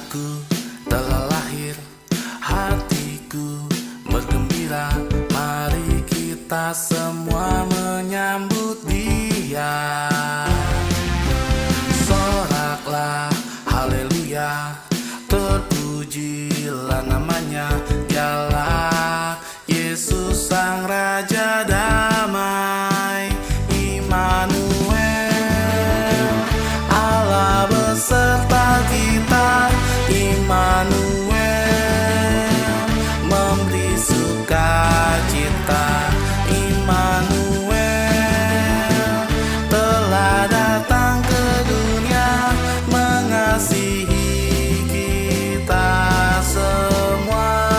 Rajaku telah lahir, hatiku bergembira. Mari kita semua menyambut Dia. Soraklah haleluya, terpujilah namanya. Dialah Yesus Sang Raja damai, Immanuel, Allah beserta kita. Immanuel, memberi sukacita. Immanuel, telah datang ke dunia, mengasihi kita semua.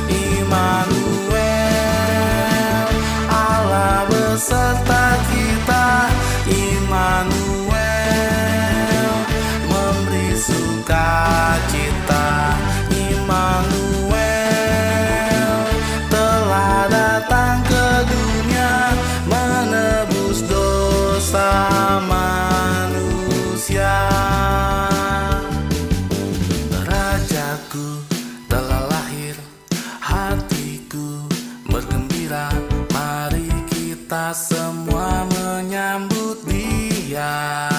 Immanuel, Allah beserta kita. Immanuel, memberi sukacita. Immanuel, telah datang ke dunia, menebus dosa manusia. Rajaku telah lahir, hatiku bergembira. Mari kita semua menyambut Dia.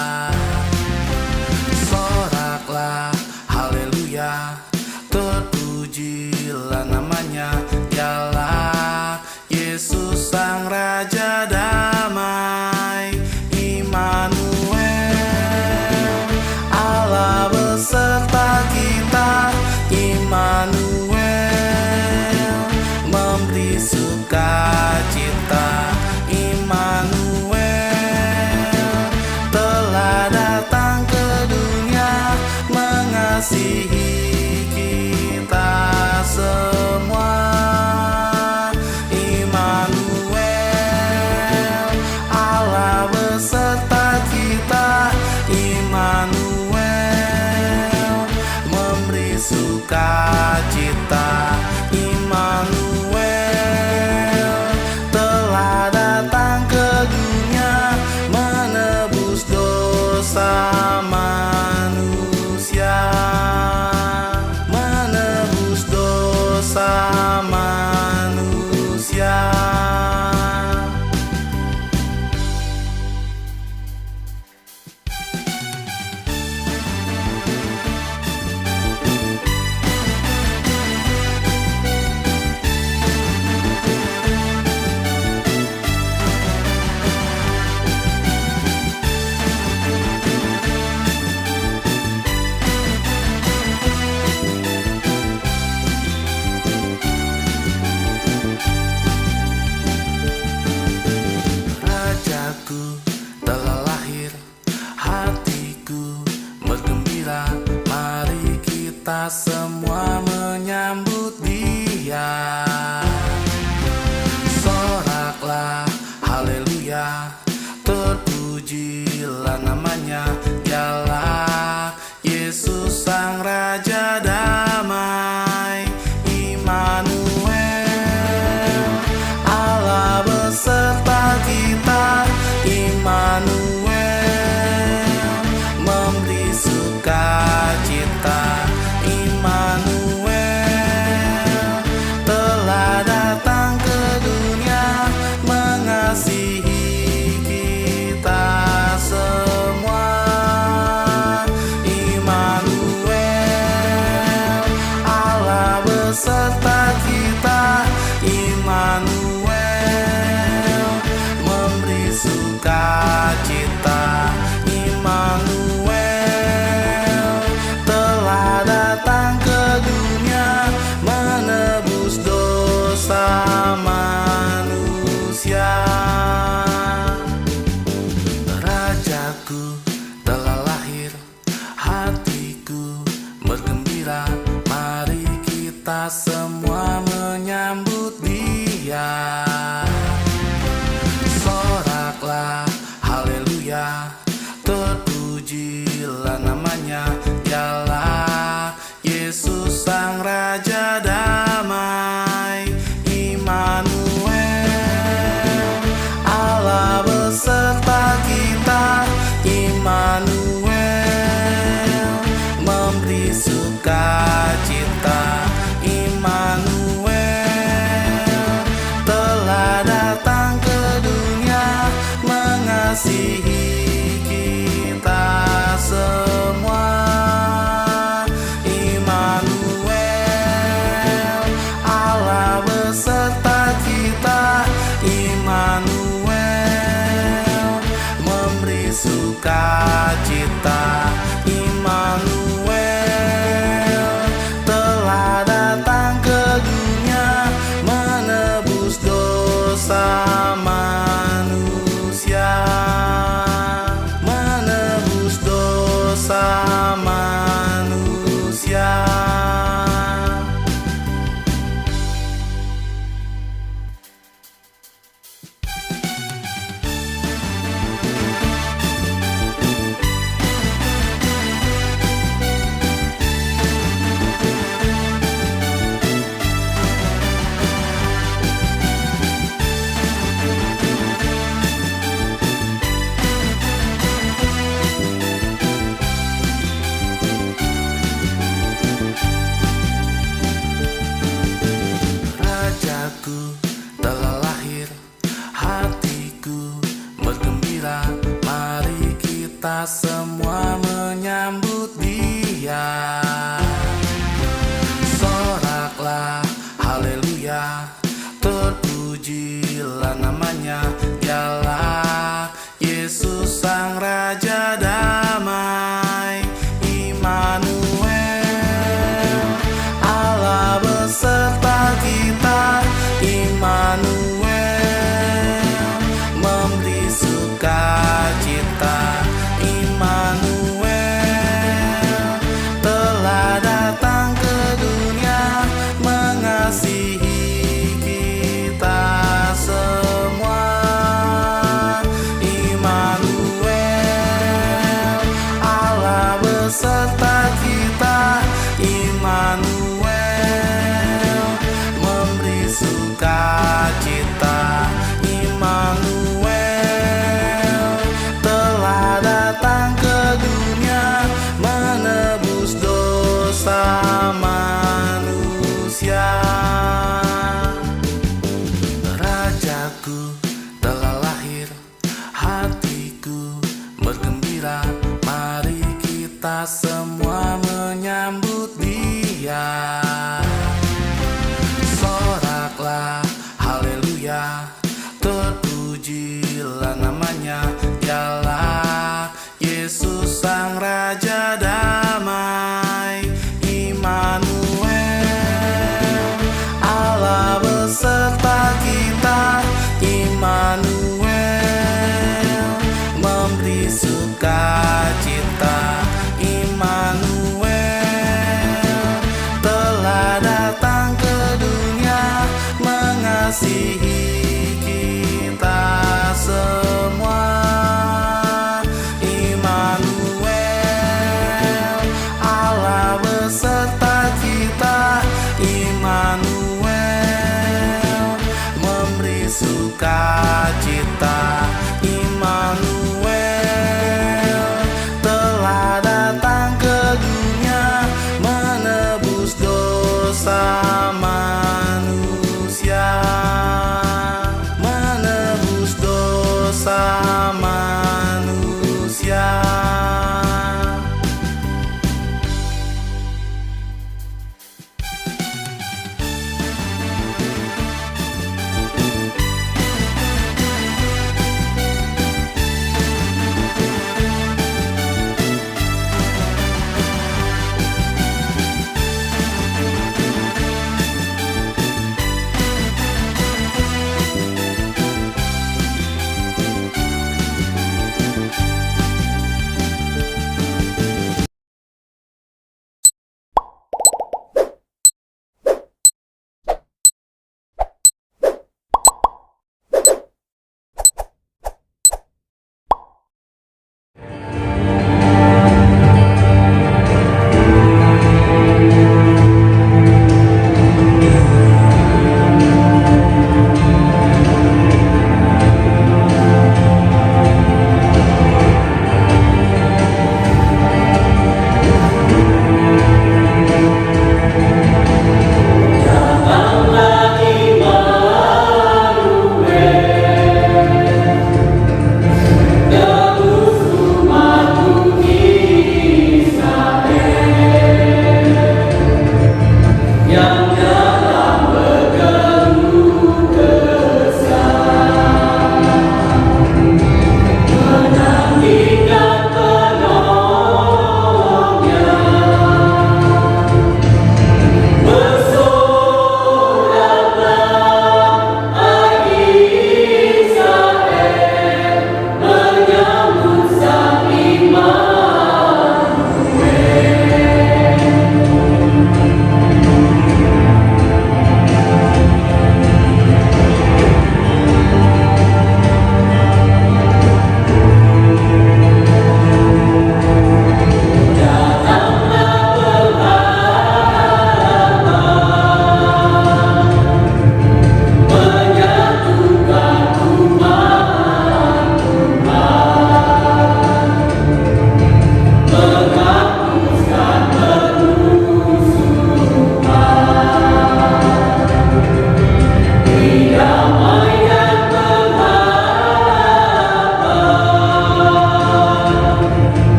Soraklah haleluya, terpujilah namanya. Dialah Yesus Sang Raja damai, Immanuel, Allah beserta kita. Immanuel, memberi sukacita. Immanuel, telah datang ke dunia, mengasihi kita semua. Immanuel, Allah beserta kita. Immanuel, memberi sukacita. Immanuel, telah datang ke dunia, menebus dosa manusia. Menebus dosa manusia. Rajaku telah lahir, hatiku bergembira. Mari kita semua menyambut Dia. Soraklah haleluya, terpujilah namanya. Dialah Yesus Sang Raja damai, Immanuel, Allah beserta kita. Immanuel, memberi sukacita. Immanuel, telah datang ke dunia, mengasihi kita semua. Immanuel, Allah beserta kita. Immanuel, memberi sukacita. Immanuel, telah datang ke dunia, menebus dosa manusia. Rajaku telah lahir, hatiku bergembira. Mari kita semua menyambut Dia. Soraklah haleluya, terpujilah namanya. Dialah Yesus Sang Raja damai, Immanuel, Allah beserta kita. Immanuel, memberi memberi sukacita. Immanuel telah datang ke dunia, mengasihi kita semua. Immanuel, Allah beserta kita. Immanuel memberi sukacita. Immanuel telah datang ke dunia, menebus dosa manusia, menebus dosa manusia. Rajaku telah lahir, hatiku bergembira. Mari kita semua menyambut Dia. Soraklah haleluya, terpujilah namanya. Dialah Yesus Sang Raja Damai. Immanuel, Allah beserta kita. Immanuel memberi sukacita. Immanuel telah datang ke dunia, mengasihi kita semua. Immanuel, Allah beserta kita. Immanuel memberi sukacita. Immanuel telah datang ke dunia, menebus dosa manusia. Rajaku telah lahir, hatiku bergembira. Mari kita semua menyambut Dia. Soraklah haleluya, terpujilah namanya. Dialah Yesus Sang Raja Damai. Immanuel, Allah beserta kita. Immanuel memberi sukacita. Immanuel telah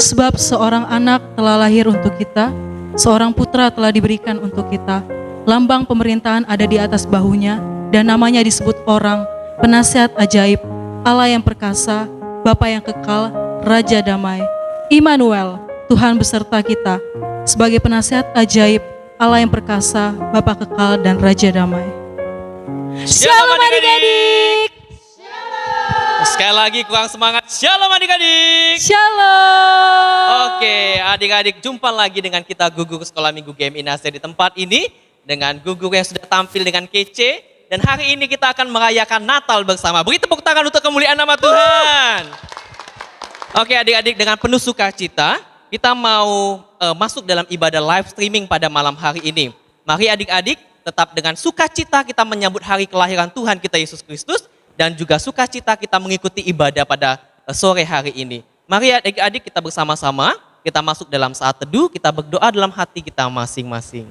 Sebab seorang anak telah lahir untuk kita, seorang putra telah diberikan untuk kita. Lambang pemerintahan ada di atas bahunya, dan namanya disebut orang, penasihat ajaib, Allah yang perkasa, Bapa yang kekal, Raja damai. Immanuel, Tuhan beserta kita, sebagai penasihat ajaib, Allah yang perkasa, Bapa kekal, dan Raja damai. Shalom adik-adik. Sekali lagi kurang semangat. Shalom adik-adik. Shalom. Oke, adik-adik, jumpa lagi dengan kita Guru Sekolah Minggu GMI Nasir di tempat ini dengan guru yang sudah tampil dengan kece, dan hari ini kita akan merayakan Natal bersama. Beri tepuk tangan untuk kemuliaan nama Tuhan. Oke, adik-adik, dengan penuh sukacita kita mau masuk dalam ibadah live streaming pada malam hari ini. Mari adik-adik tetap dengan sukacita kita menyambut hari kelahiran Tuhan kita Yesus Kristus, dan juga sukacita kita mengikuti ibadah pada sore hari ini. Mari adik-adik kita bersama-sama, kita masuk dalam saat teduh, kita berdoa dalam hati kita masing-masing.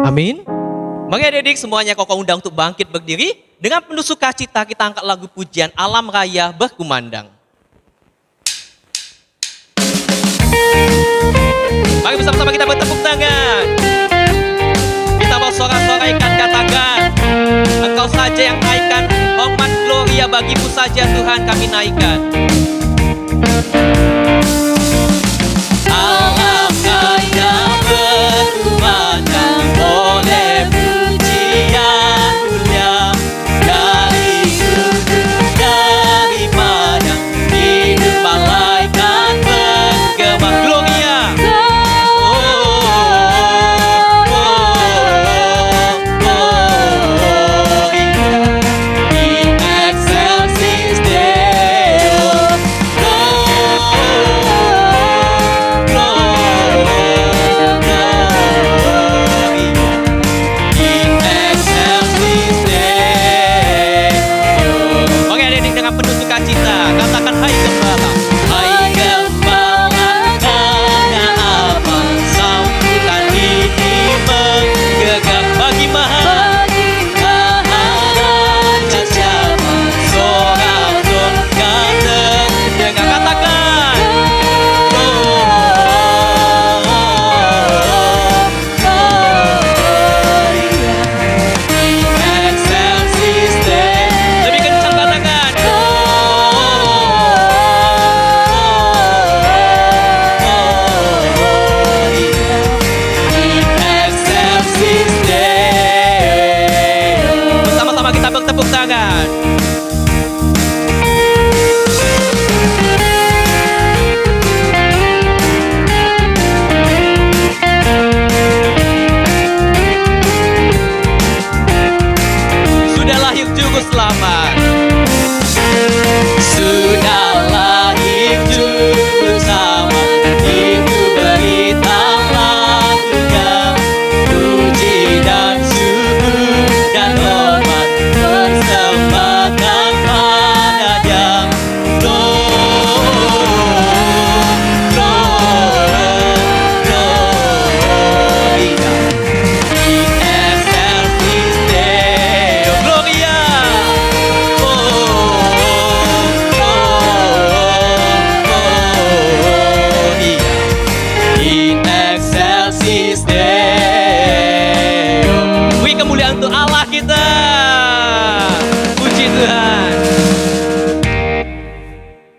Amin. Mari adik-adik semuanya kokoh undang untuk bangkit berdiri. Dengan penuh sukacita kita angkat lagu pujian Alam Raya Berkumandang. Mari bersama-sama kita bertepuk tangan. Kita bersorak-soraikan, katakan, Engkau saja yang naikkan, hormat gloria bagimu saja Tuhan kami naikkan. Alam raya berkumandang oleh pujian mulia dari surga, dari padang hidup malaikat bergema gloria. In excelsis Deo, in excelsis Deo. Oke adik-adik, dengan penuh sukacita katakan hai gembala. Hai gembala, karena apa sambutan ini menggegap bagi maha dan siapa sorak-sorai terdengar, katakan in excelsis Deo. Lebih kencang katakan in excelsis Deo. Bersama-sama kita bertepuk tangan. Sudah lahir juru selamat. Sudah lahir juru selamat, itu berita lagunya. Puji dan syukur dan hormat persembahkan padanya. Gloria in excelsis Deo. Gloria. Gloria in excelsis Deo. Beri kemuliaan untuk Allah kita. Puji Tuhan.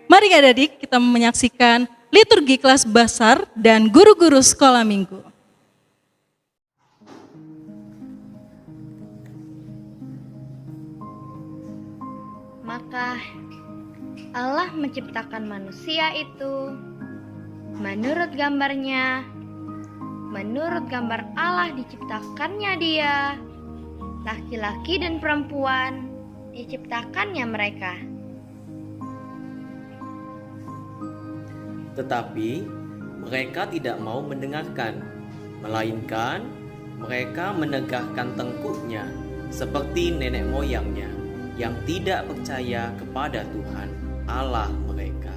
Mari adik-adik kita menyaksikan liturgi kelas besar dan guru-guru sekolah minggu. Maka Allah menciptakan manusia itu menurut gambarnya. Menurut gambar Allah diciptakannya dia. Laki-laki dan perempuan diciptakannya mereka. Tetapi mereka tidak mau mendengarkan, melainkan mereka menegakkan tengkuknya seperti nenek moyangnya yang tidak percaya kepada Tuhan Allah mereka.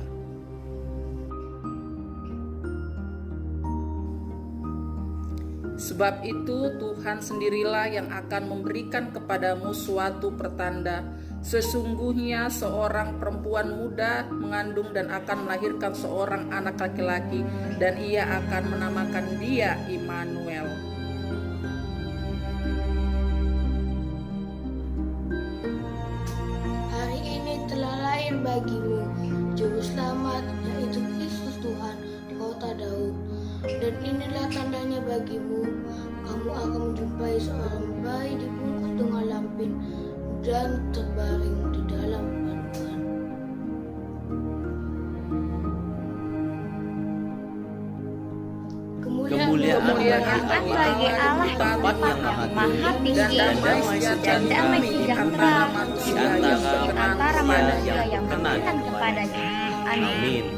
Sebab itu Tuhan sendirilah yang akan memberikan kepadamu suatu pertanda. Sesungguhnya seorang perempuan muda mengandung dan akan melahirkan seorang anak laki-laki, dan ia akan menamakan dia Immanuel. Hari ini telah lahir bagimu Juru Selamat, yaitu Kristus Tuhan di kota Daud. Dan inilah tandanya bagimu, kamu akan menjumpai seorang bayi dibungkus dengan lampin dan terbaring di dalam kandungan. Kemuliaan bagi Allah di tempat yang maha tinggi, dan damai sejahtera di antara manusia yang beriman kepadanya. Amin. Amin.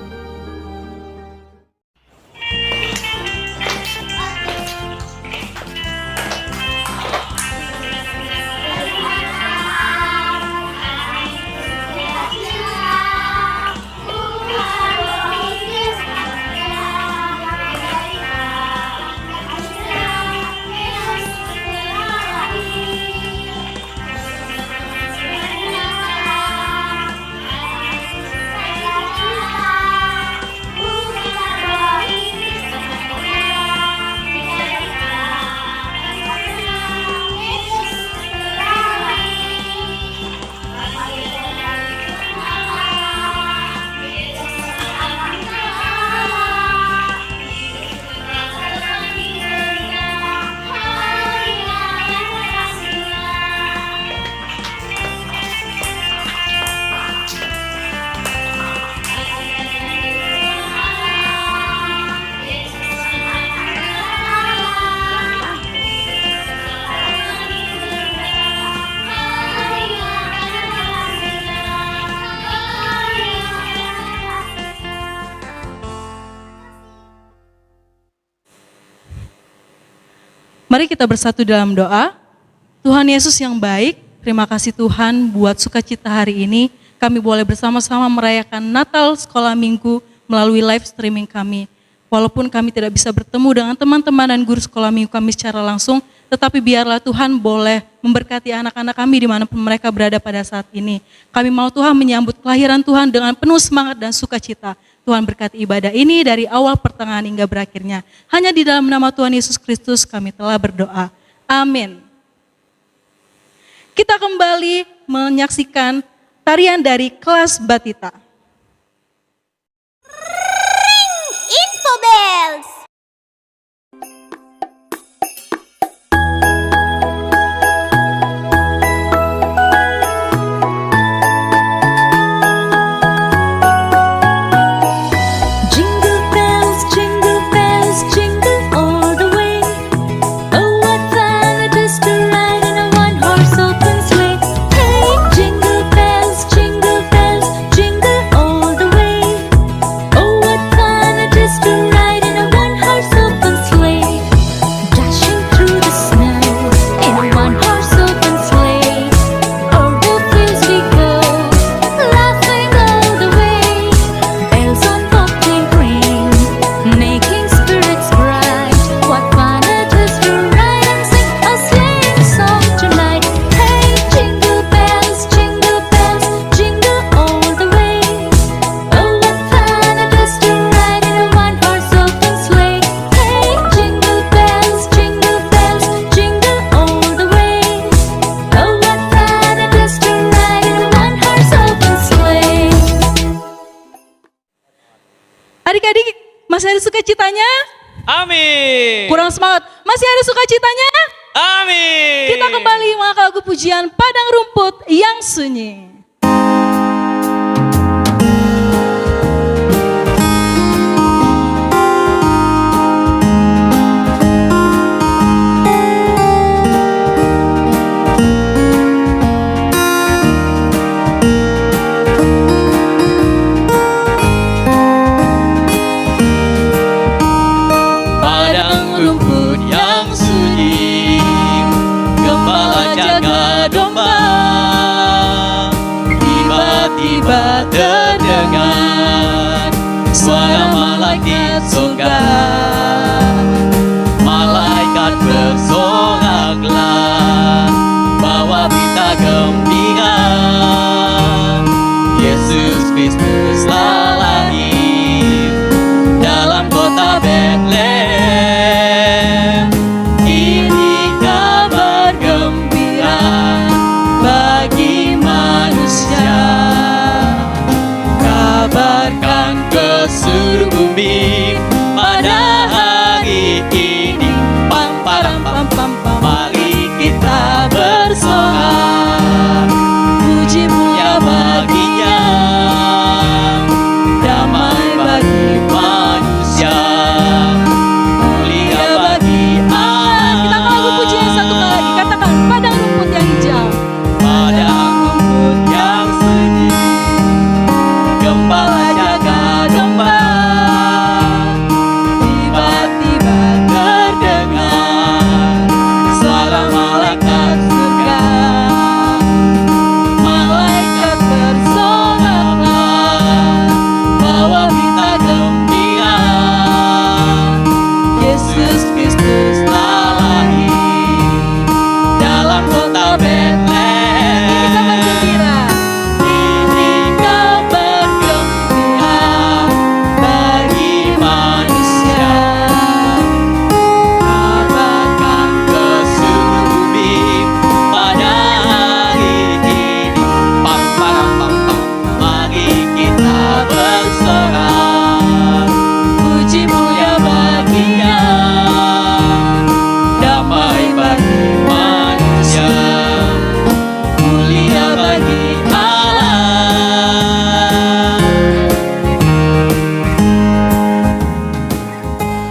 Mari kita bersatu dalam doa. Tuhan Yesus yang baik, terima kasih Tuhan buat sukacita hari ini. Kami boleh bersama-sama merayakan Natal Sekolah Minggu melalui live streaming kami. Walaupun kami tidak bisa bertemu dengan teman-teman dan guru sekolah minggu kami secara langsung, tetapi biarlah Tuhan boleh memberkati anak-anak kami dimanapun mereka berada pada saat ini. Kami mau Tuhan menyambut kelahiran Tuhan dengan penuh semangat dan sukacita. Tuhan berkati ibadah ini dari awal, pertengahan, hingga berakhirnya. Hanya di dalam nama Tuhan Yesus Kristus kami telah berdoa. Amin. Kita kembali menyaksikan tarian dari kelas Batita. Info Bells. Adik-adik, masih ada sukacitanya? Amin. Kurang semangat, masih ada sukacitanya? Amin. Kita kembali mengangkat lagu pujian Padang Rumput yang Sunyi. Tiba terdengar suara malaikat surga, malaikat pam pam. Mari kita bersorak, Puji mulia baginya, damai bagi manusia, mulia bagi Allah. Kita lagu pujian satu kali lagi. Katakan padang rumput yang hijau. padang rumput yang sunyi, gembala jaga domba. Tiba-tiba terdengar suara malaikat surga. Malaikat bersoraklah, bawa berita gembira. Yesus Kristus telah lahir dalam kota Betlehem. Ini kabar gembira. Ini kabar gembira bagi manusia. Kabarkan ke seluruh bumi pada hari ini. Pam pam pam pam. Mari kita bersorak, puji mulia baginya, damai bagi manusia, mulia bagi Allah.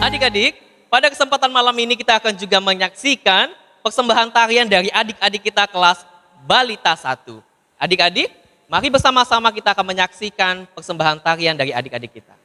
Adik-adik, pada kesempatan malam ini kita akan juga menyaksikan persembahan tarian dari adik-adik kita kelas Balita 1. Adik-adik, mari bersama-sama kita akan menyaksikan persembahan tarian dari adik-adik kita.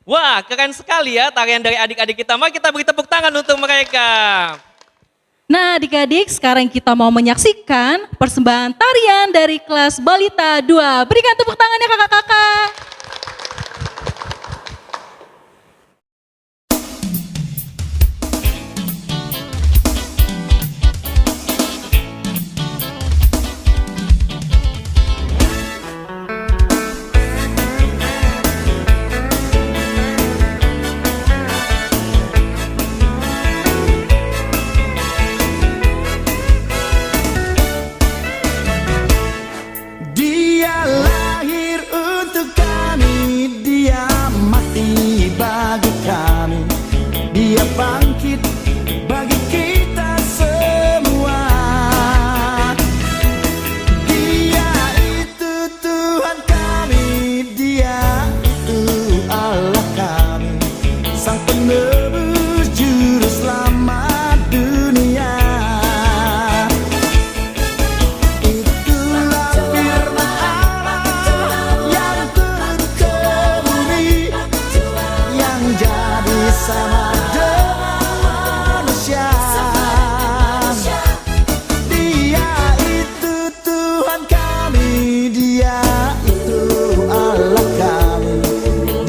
Wah, keren sekali ya tarian dari adik-adik kita. Mari kita beri tepuk tangan untuk mereka. Nah adik-adik, sekarang kita mau menyaksikan persembahan tarian dari kelas Balita 2. Berikan tepuk tangannya kakak-kakak. Dia lahir untuk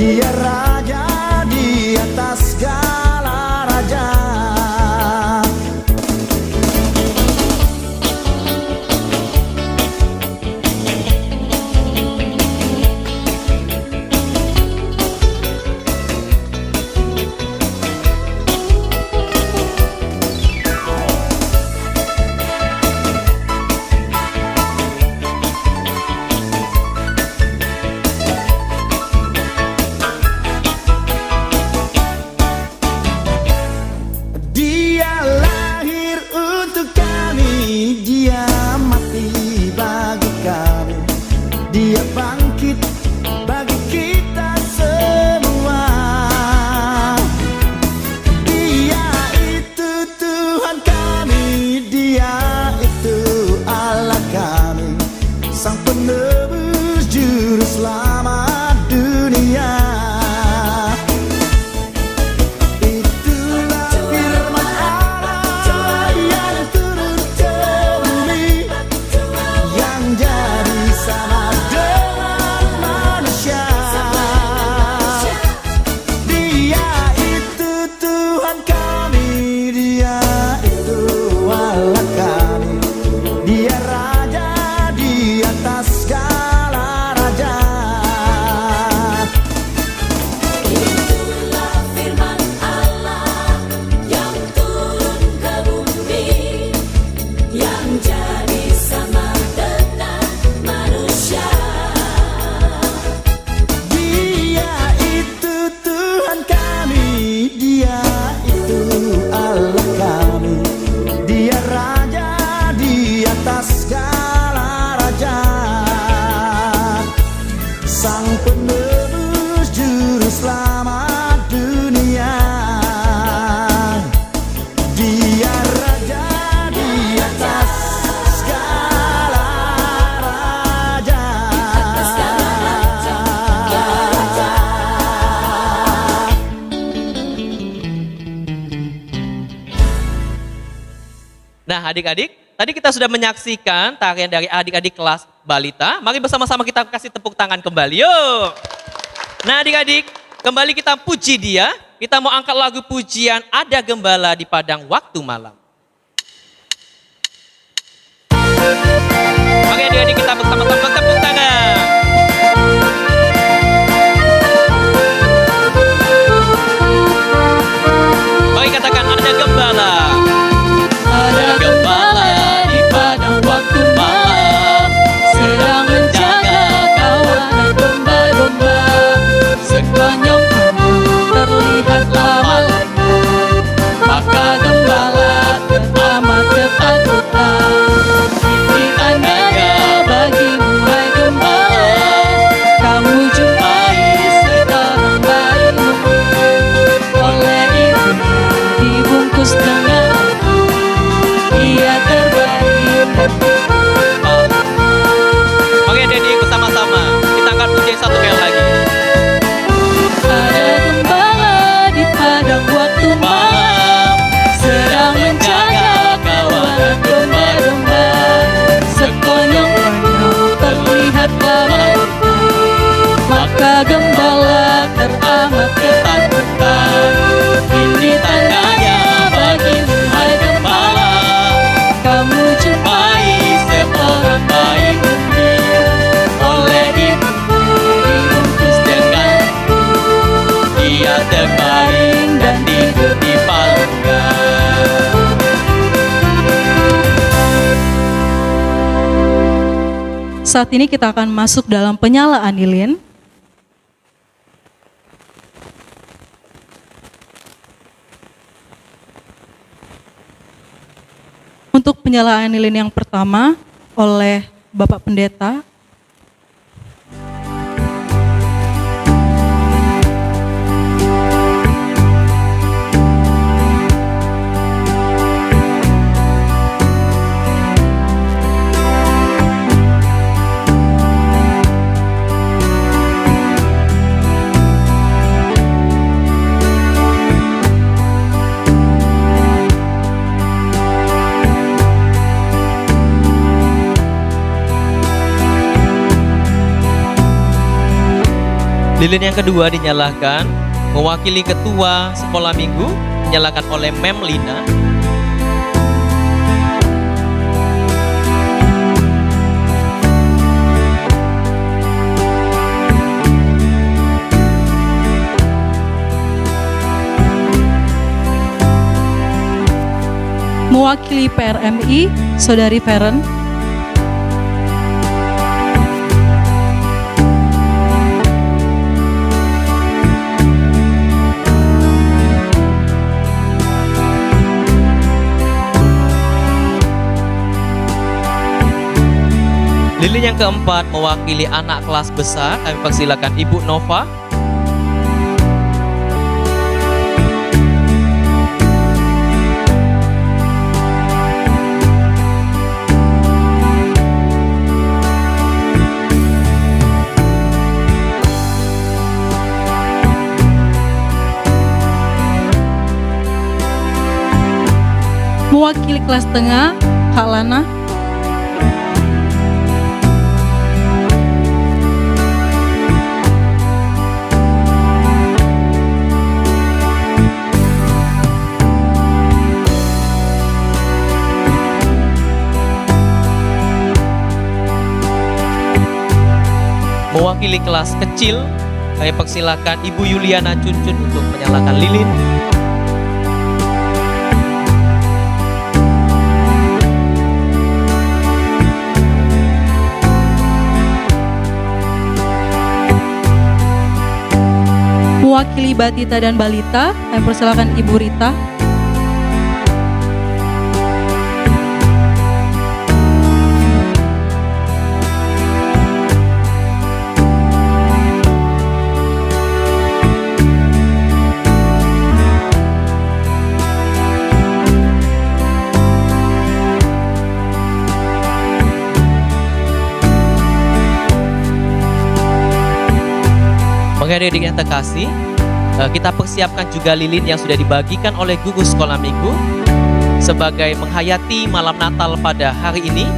Dia raja di atas segala raja. Dia lahir untuk kami, dia mati bagi kami, dia bangkit bagi kita semua. Dia itu Tuhan kami, dia itu Allah kami, Sang Penebus Juru Selamat dunia. Itulah firman Allah yang turun ke bumi, yang jadi sama dengan manusia. Dia itu Tuhan kami, dia itu Allah kami, dia raja di atas segala raja. Itulah firman Allah yang turun ke bumi, yang jadi sama dengan manusia. Dia itu Tuhan kami, dia itu Allah kami, dia raja di atas segala raja, Sang Penebus Juru Selamat dunia. Dia raja di atas segala raja. Nah adik-adik, tadi kita sudah menyaksikan tarian dari adik-adik kelas balita. Mari bersama-sama kita kasih tepuk tangan kembali, yuk. Nah adik-adik, kembali kita puji dia. Kita mau angkat lagu pujian Ada Gembala di Padang Waktu Malam. Mari adik-adik kita bersama-sama bertepuk tangan. Mari katakan ada gembala. Ada gembala di padang waktu malam, sedang menjaga kawanan domba-domba. Sekonyong terlihat lama-lama, maka gembala teramat ketakutan. Ini tandanya bagimu hai gembala, kamu jumpai sekarang bayimu. Oleh itu dibungkus dengan ia terbaring. Mari adik-adik bersama-sama kita angkat pujian satu kali lagi. Ada gembala di padang waktu malam, sedang menjaga kawanan domba-domba. Sekonyong-konyong terlihat lama-lama, maka gembala teramat ketakutan. Ini tandanya bagimu hai gembala, kamu jumpai seorang bayi mungil. Oleh ibumu dibungkus dengan ia terbaring dan tidur di palungan. Saat ini kita akan masuk dalam penyalaan lilin. Untuk penyalaan lilin yang pertama oleh Bapak Pendeta. Lilin yang kedua dinyalakan mewakili ketua sekolah minggu, dinyalakan oleh Mem Lina. Mewakili PRMI, Saudari Feren. Lilin yang keempat mewakili anak kelas besar, kami persilakan Ibu Nova. Mewakili kelas tengah, Kak Lana. Mewakili kelas kecil, kami persilakan Ibu Yuliana Cuncun untuk menyalakan lilin. Mewakili Batita dan Balita, kami persilakan Ibu Rita. Mengenai adik yang terkasih, kita persiapkan juga lilin yang sudah dibagikan oleh gugus sekolah minggu sebagai menghayati malam Natal pada hari ini.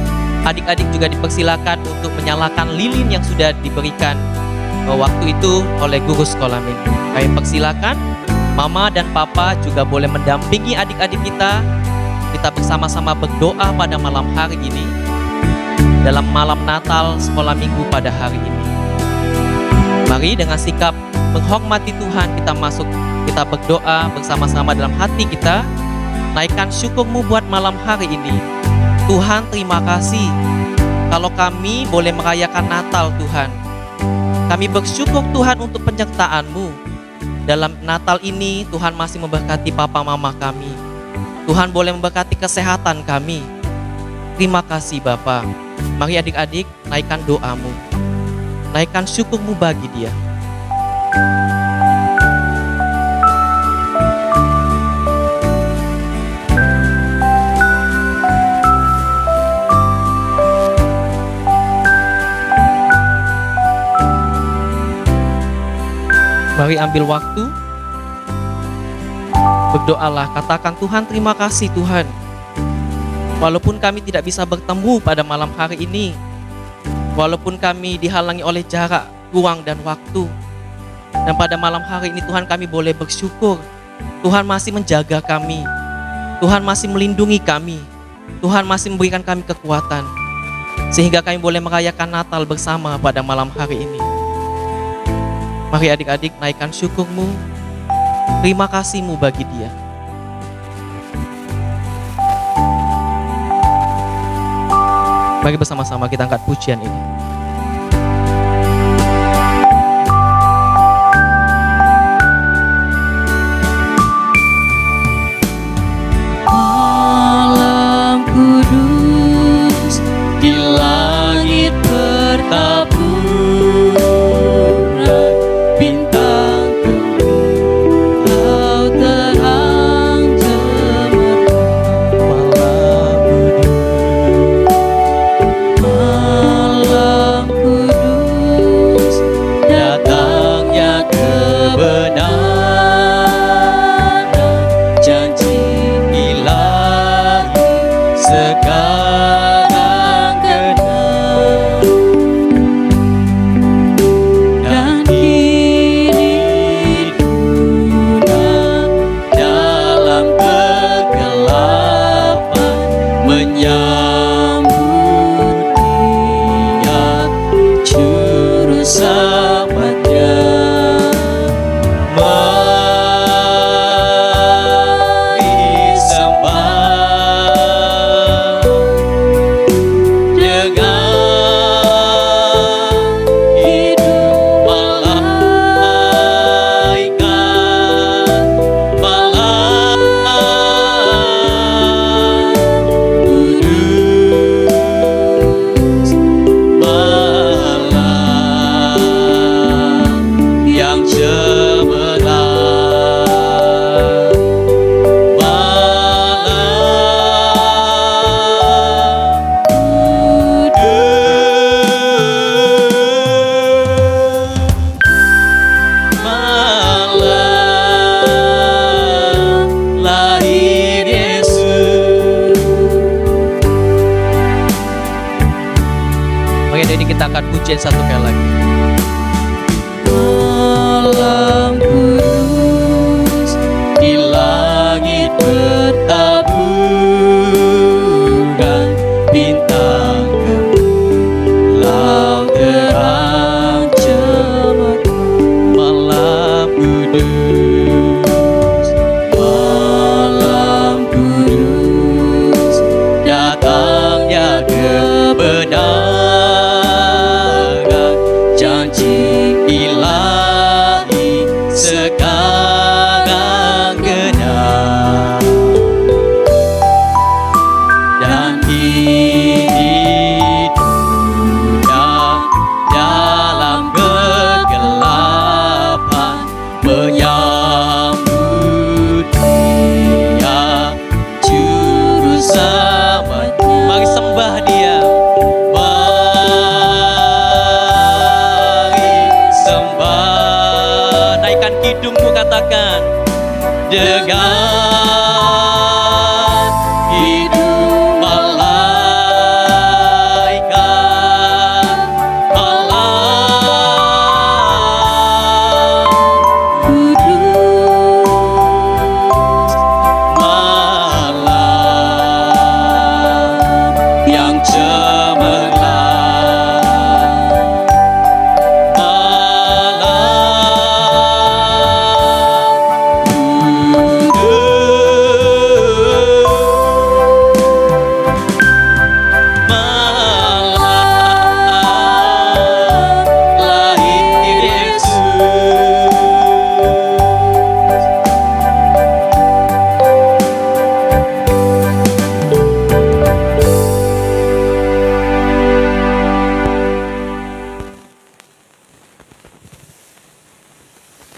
Adik-adik juga dipersilakan untuk menyalakan lilin yang sudah diberikan waktu itu oleh gugus sekolah minggu. Kami persilakan Mama dan Papa juga boleh mendampingi adik-adik kita. Kita bersama-sama berdoa pada malam hari ini dalam malam Natal sekolah minggu pada hari ini. Mari dengan sikap menghormati Tuhan kita berdoa bersama-sama dalam hati kita. Naikkan syukur-Mu buat malam hari ini. Tuhan, terima kasih kalau kami boleh merayakan Natal, Tuhan. Kami bersyukur Tuhan untuk penyertaan-Mu. Dalam Natal ini Tuhan masih memberkati papa mama kami. Tuhan boleh memberkati kesehatan kami. Terima kasih Bapa. Mari adik-adik naikkan doa-Mu. Naikkan syukur-Mu bagi Dia. Mari ambil waktu, berdoalah, katakan Tuhan terima kasih Tuhan. Walaupun kami tidak bisa bertemu pada malam hari ini, walaupun kami dihalangi oleh jarak, ruang dan waktu, dan pada malam hari ini Tuhan kami boleh bersyukur. Tuhan masih menjaga kami, Tuhan masih melindungi kami, Tuhan masih memberikan kami kekuatan, sehingga kami boleh merayakan Natal bersama pada malam hari ini. Mari adik-adik naikkan syukur-Mu, terima kasih-Mu bagi Dia. Mari bersama-sama kita angkat pujian ini. Malam kudus di langit bertaburan, bintang tenggelam, laut terang cemerlang. Malam pujian satu kali lagi. Malam kudus di langit bertaburan bintang laut terang cemerlang. Malam kudus, Malam kudus datangnya kebenaran, janji ilahi sekarang genap. Dan ini dunia dalam kegelapan menyambut Dia Juru Selamat. Mari sembah Dia. Mari sembah. Naikkan hidungmu, katakan dengan hidup malaikat malam kudus, malam yang cemerlang, malam kudus, malam lahir Yesus.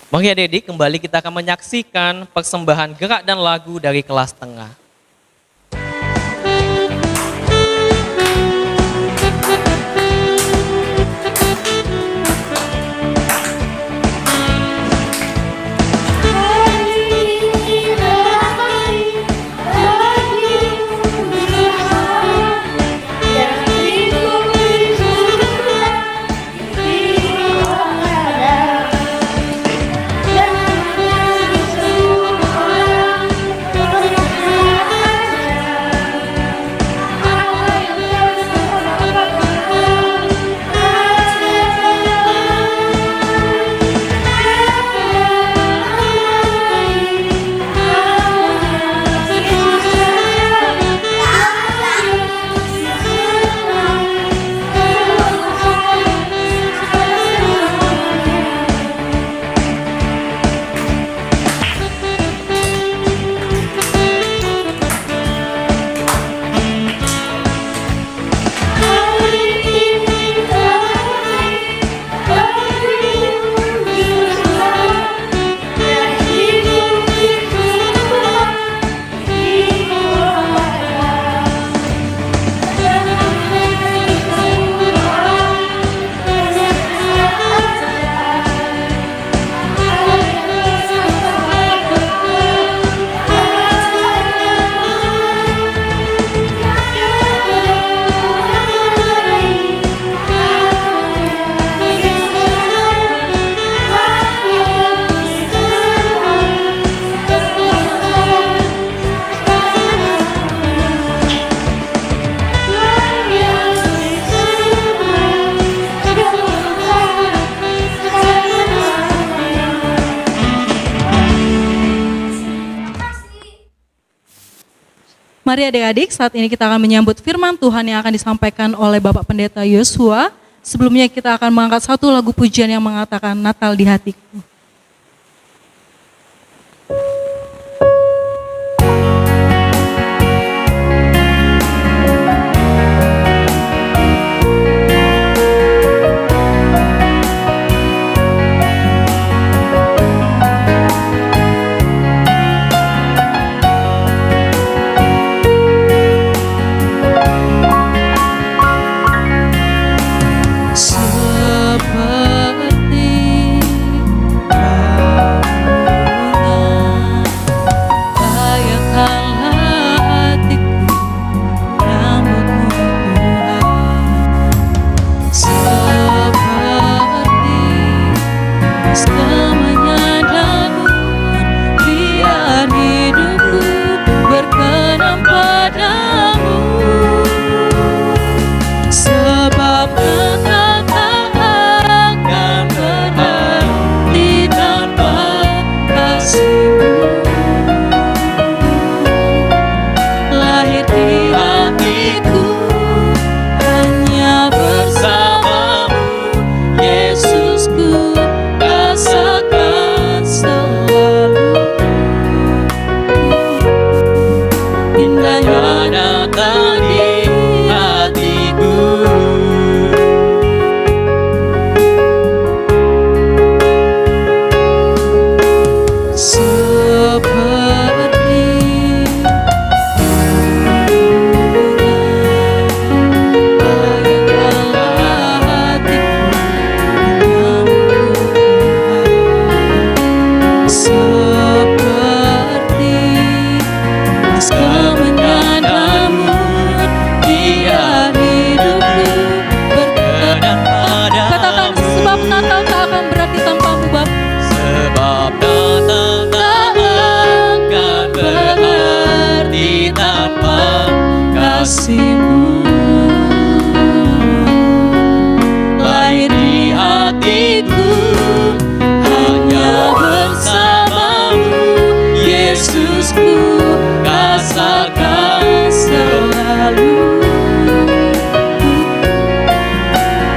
Mari adik-adik, kembali kita akan menyaksikan persembahan gerak dan lagu dari kelas tengah. Mari adik-adik, saat ini kita akan menyambut firman Tuhan yang akan disampaikan oleh Bapak Pendeta Yosua. Sebelumnya kita akan mengangkat satu lagu pujian yang mengatakan Natal di hatiku. Seperti pasca menyadari biar hidupku berkenan padamu, sebab engkau tak akan berhenti tanpa kasih-Mu. Lahir di hatiku hanya bersamamu, Yesusku, rasakan selalu indahnya datang di hatiku. Seperti bayangkanlah hatiku denganmu, seperti pasca menyadari biar hidupku berkenan padamu. Katakan, sebab Natal tak akan berarti tanpamu, Bapa. Sebab Natal tak akan berarti tanpa kasih-Mu. Lahir di hatiku hanya bersamamu, Yesusku, rasakan selalu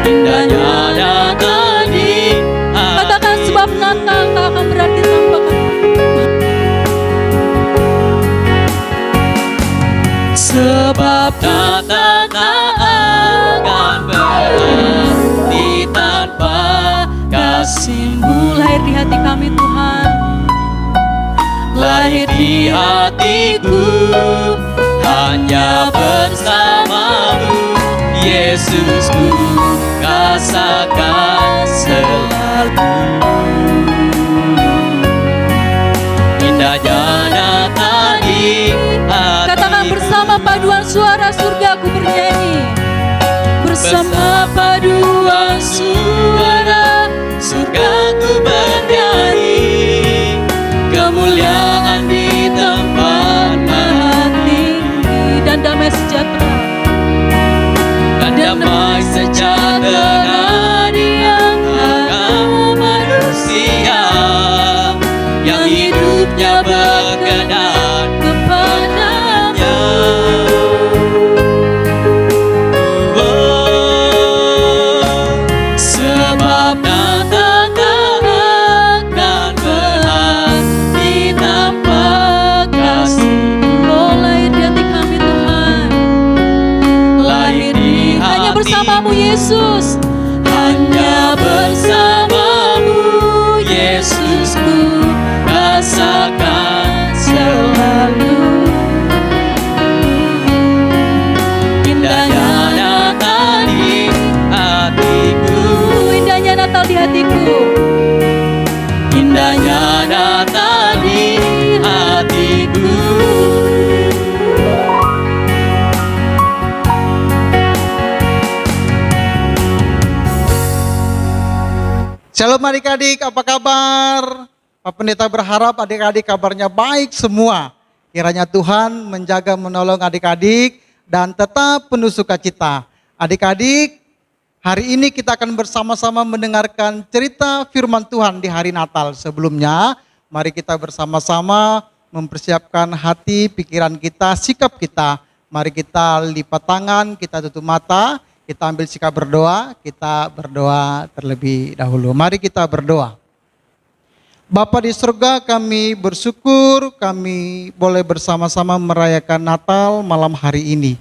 indahnya datang di hatiku. Katakan, sebab Natal tak akan berarti tanpa sebab Natal tak akan berarti tanpa kasih-Mu. Lahir di hati kami, Tuhan. Lahir di hatiku hanya bersamamu, Yesusku, rasakan selalu indahnya datang di hatiku. Katakan bersama paduan suara surga ku bernyanyi. Bersama paduan suara surga ku bernyanyi, kemuliaan di tempat maha tinggi, dan damai sejahtera, dan damai sejahtera di antara manusia yang hidupnya berkenan kepadanya. Sebab Natal tak akan berarti tanpa kasih-Mu. Oh, lahir di hati kami, Tuhan. Lahir di hanya bersamamu, Yesus. Hanya bersamamu, Yesusku, rasakan selalu indahnya Natal di hatiku. Indahnya Natal di hatiku. Indahnya Natal di hatiku. Shalom adik-adik, apa kabar? Pak Pendeta berharap adik-adik kabarnya baik semua. Kiranya Tuhan menjaga menolong adik-adik dan tetap penuh sukacita. Adik-adik, hari ini kita akan bersama-sama mendengarkan cerita firman Tuhan di hari Natal. Sebelumnya, mari kita bersama-sama mempersiapkan hati, pikiran kita, sikap kita. Mari kita lipat tangan, kita tutup mata, kita ambil sikap berdoa, kita berdoa terlebih dahulu. Mari kita berdoa. Bapa di surga, kami bersyukur kami boleh bersama-sama merayakan Natal malam hari ini.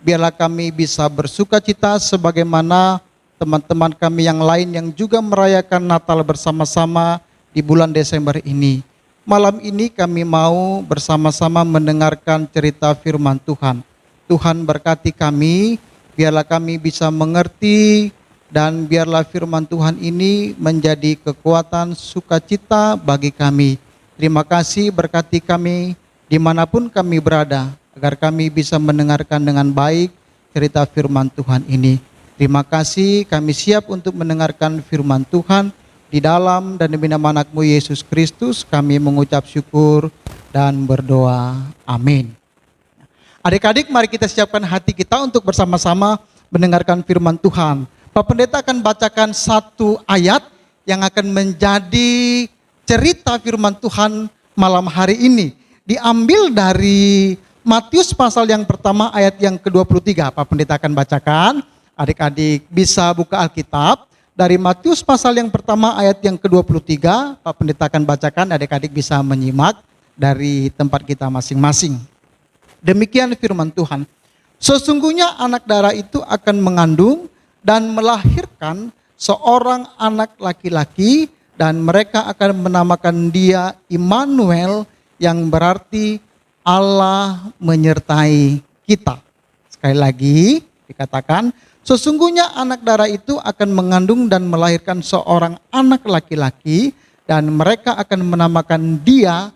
Biarlah kami bisa bersuka cita sebagaimana teman-teman kami yang lain yang juga merayakan Natal bersama-sama di bulan Desember ini. Malam ini kami mau bersama-sama mendengarkan cerita firman Tuhan. Tuhan berkati kami, biarlah kami bisa mengerti, dan biarlah firman Tuhan ini menjadi kekuatan sukacita bagi kami. Terima kasih, berkati kami dimanapun kami berada, agar kami bisa mendengarkan dengan baik cerita firman Tuhan ini. Terima kasih, kami siap untuk mendengarkan firman Tuhan. Di dalam dan demi nama anakmu Yesus Kristus kami mengucap syukur dan berdoa. Amin. Adik-adik, mari kita siapkan hati kita untuk bersama-sama mendengarkan firman Tuhan. Pak Pendeta akan bacakan satu ayat yang akan menjadi cerita firman Tuhan malam hari ini. Diambil dari Matius pasal yang pertama ayat yang ke-23. Pak Pendeta akan bacakan. Adik-adik bisa buka Alkitab. Dari Matius pasal yang pertama ayat yang ke-23. Pak Pendeta akan bacakan. Adik-adik bisa menyimak dari tempat kita masing-masing. Demikian firman Tuhan. Sesungguhnya anak darah itu akan mengandung dan melahirkan seorang anak laki-laki, dan mereka akan menamakan dia Immanuel, yang berarti Allah menyertai kita. Sekali lagi dikatakan, sesungguhnya anak darah itu akan mengandung dan melahirkan seorang anak laki-laki, dan mereka akan menamakan dia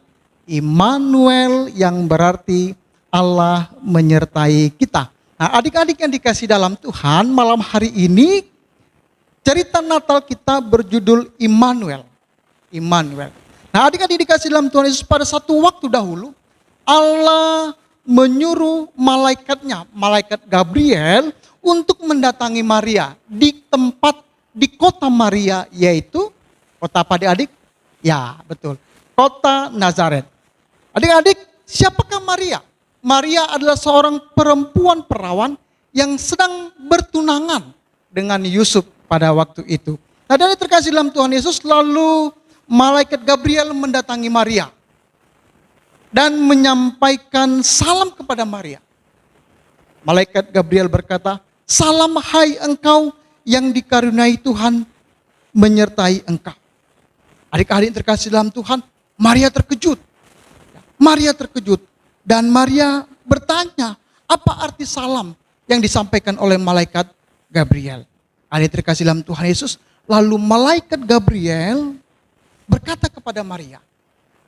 Immanuel, yang berarti Allah menyertai kita. Nah, adik-adik yang dikasih dalam Tuhan, malam hari ini cerita Natal kita berjudul Immanuel. Immanuel. Nah, adik-adik dikasih dalam Tuhan Yesus, pada satu waktu dahulu Allah menyuruh malaikatnya, malaikat Gabriel, untuk mendatangi Maria di kota Maria, yaitu kota apa adik-adik? Ya, betul. Kota Nazaret. Adik-adik, siapakah Maria? Maria adalah seorang perempuan perawan yang sedang bertunangan dengan Yusuf pada waktu itu. Nah, dan terkasih dalam Tuhan Yesus, lalu malaikat Gabriel mendatangi Maria dan menyampaikan salam kepada Maria. Malaikat Gabriel berkata, "Salam hai engkau yang dikaruniai Tuhan menyertai engkau." Adik-adik terkasih dalam Tuhan, Maria terkejut. Maria terkejut. Dan Maria bertanya, apa arti salam yang disampaikan oleh malaikat Gabriel? Adik terkasih dalam Tuhan Yesus, lalu malaikat Gabriel berkata kepada Maria.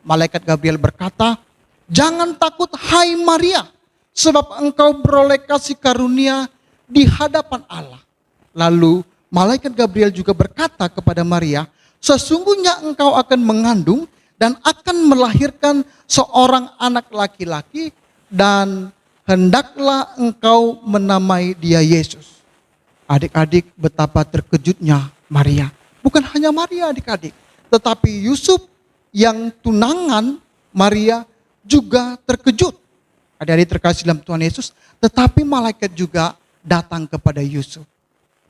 Malaikat Gabriel berkata, "Jangan takut hai Maria, sebab engkau beroleh kasih karunia di hadapan Allah." Lalu malaikat Gabriel juga berkata kepada Maria, "Sesungguhnya engkau akan mengandung dan akan melahirkan seorang anak laki-laki, dan hendaklah engkau menamai dia Yesus." Adik-adik, betapa terkejutnya Maria. Bukan hanya Maria adik-adik, tetapi Yusuf yang tunangan Maria juga terkejut. Adik-adik terkasih dalam Tuhan Yesus, tetapi malaikat juga datang kepada Yusuf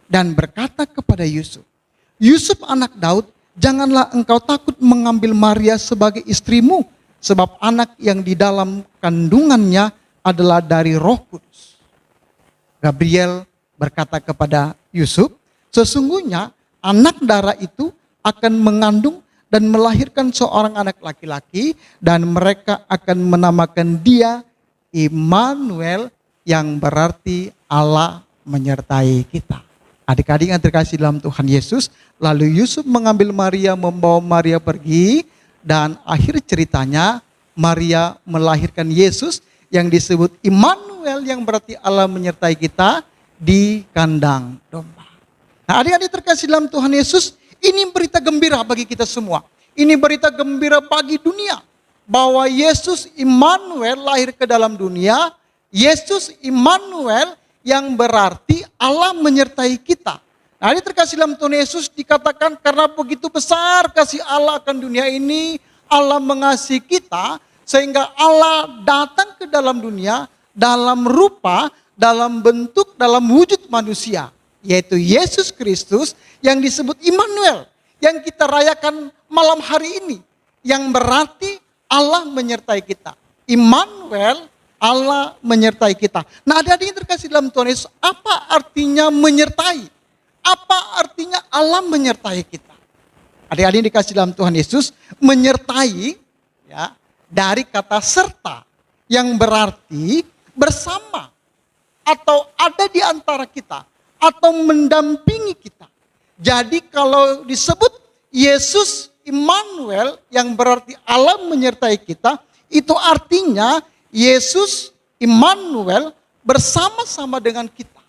dan berkata kepada Yusuf, "Yusuf anak Daud, janganlah engkau takut mengambil Maria sebagai istrimu, sebab anak yang di dalam kandungannya adalah dari Roh Kudus." Gabriel berkata kepada Yusuf, "Sesungguhnya anak darah itu akan mengandung dan melahirkan seorang anak laki-laki, dan mereka akan menamakan dia Immanuel, yang berarti Allah menyertai kita." Adik-adik yang terkasih dalam Tuhan Yesus, lalu Yusuf mengambil Maria, membawa Maria pergi, dan akhir ceritanya Maria melahirkan Yesus yang disebut Immanuel, yang berarti Allah menyertai kita, di kandang domba. Nah, adik-adik terkasih dalam Tuhan Yesus, ini berita gembira bagi kita semua. Ini berita gembira bagi dunia, bahwa Yesus Immanuel lahir ke dalam dunia. Yesus Immanuel yang berarti Allah menyertai kita. Nah, ini terkasih dalam Tuhan Yesus, dikatakan karena begitu besar kasih Allah akan dunia ini, Allah mengasihi kita, sehingga Allah datang ke dalam dunia dalam rupa, dalam bentuk, dalam wujud manusia, yaitu Yesus Kristus yang disebut Immanuel, yang kita rayakan malam hari ini, yang berarti Allah menyertai kita. Immanuel, Allah menyertai kita. Nah, adik-adik yang terkasih dalam Tuhan Yesus, apa artinya menyertai? Apa artinya Allah menyertai kita? Adik-adik yang dikasih dalam Tuhan Yesus, menyertai ya dari kata serta, yang berarti bersama atau ada di antara kita atau mendampingi kita. Jadi kalau disebut Yesus Immanuel, yang berarti Allah menyertai kita, itu artinya Yesus Immanuel bersama-sama dengan kita.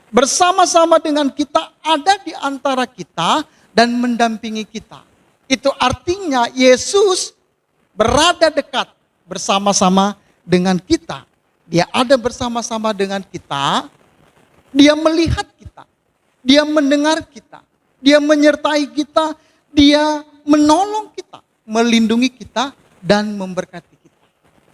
Bersama-sama dengan kita, ada di antara kita, dan mendampingi kita. Itu artinya Yesus berada dekat bersama-sama dengan kita. Dia ada bersama-sama dengan kita. Dia melihat kita. Dia mendengar kita. Dia menyertai kita. Dia menolong kita, melindungi kita, dan memberkati kita.